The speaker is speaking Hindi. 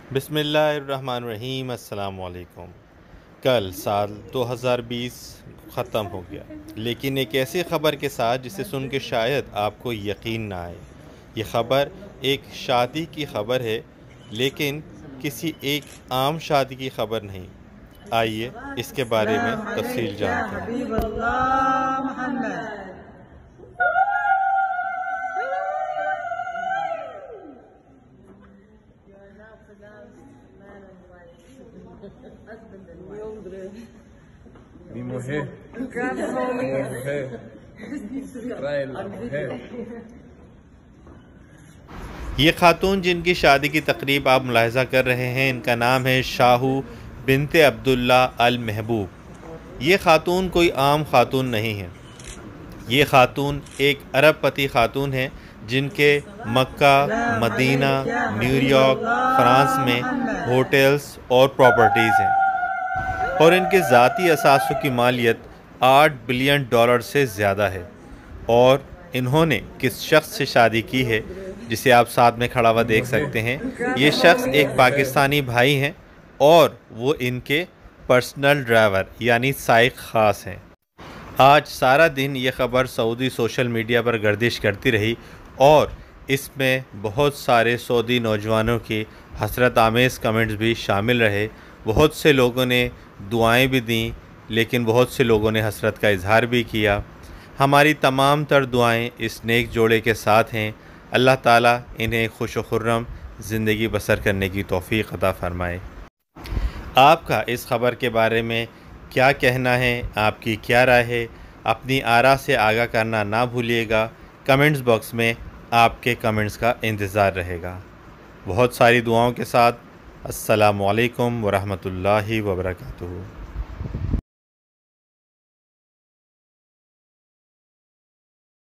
बिस्मिल्लाहिर्रहमानिर्रहीम। अस्सलाम वालेकुम। कल साल 2020 ख़त्म हो गया, लेकिन एक ऐसी ख़बर के साथ जिसे सुन के शायद आपको यकीन ना आए। ये ख़बर एक शादी की ख़बर है, लेकिन किसी एक आम शादी की ख़बर नहीं। आइए इसके बारे में तफ़सील जानते हैं। Mi mujer. Mi mujer. Trae la mujer. ये खातून जिनकी शादी की तकरीब आप मुलाहिज़ा कर रहे हैं, इनका नाम है शाहू बिनते अब्दुल्ला अल महबूब। ये खातून कोई आम खातून नहीं है। ये खातून एक अरबपति खातून है जिनके मक्का, मदीना, न्यूयॉर्क, फ्रांस में होटल्स और प्रॉपर्टीज़ हैं, और इनके ज़ाती असासों की मालियत $8 बिलियन से ज़्यादा है। और इन्होंने किस शख्स से शादी की है, जिसे आप साथ में खड़ा हुआ देख सकते हैं, ये शख्स एक पाकिस्तानी भाई हैं और वो इनके पर्सनल ड्राइवर यानी साइक ख़ास हैं। आज सारा दिन ये ख़बर सऊदी सोशल मीडिया पर गर्दिश करती रही और इसमें बहुत सारे सऊदी नौजवानों की हसरत आमेज़ कमेंट्स भी शामिल रहे। बहुत से लोगों ने दुआएं भी दी, लेकिन बहुत से लोगों ने हसरत का इजहार भी किया। हमारी तमाम तर दुआएं इस नेक जोड़े के साथ हैं। अल्लाह ताला इन्हें खुश व खुर्रम ज़िंदगी बसर करने की तौफ़ीक़ अता फ़रमाए। आपका इस ख़बर के बारे में क्या कहना है, आपकी क्या राय है? अपनी आरा से आगाह करना ना भूलिएगा। कमेंट्स बॉक्स में आपके कमेंट्स का इंतज़ार रहेगा। बहुत सारी दुआओं के साथ अस्सलामु अलैकुम व रहमतुल्लाहि व बरकातुहू।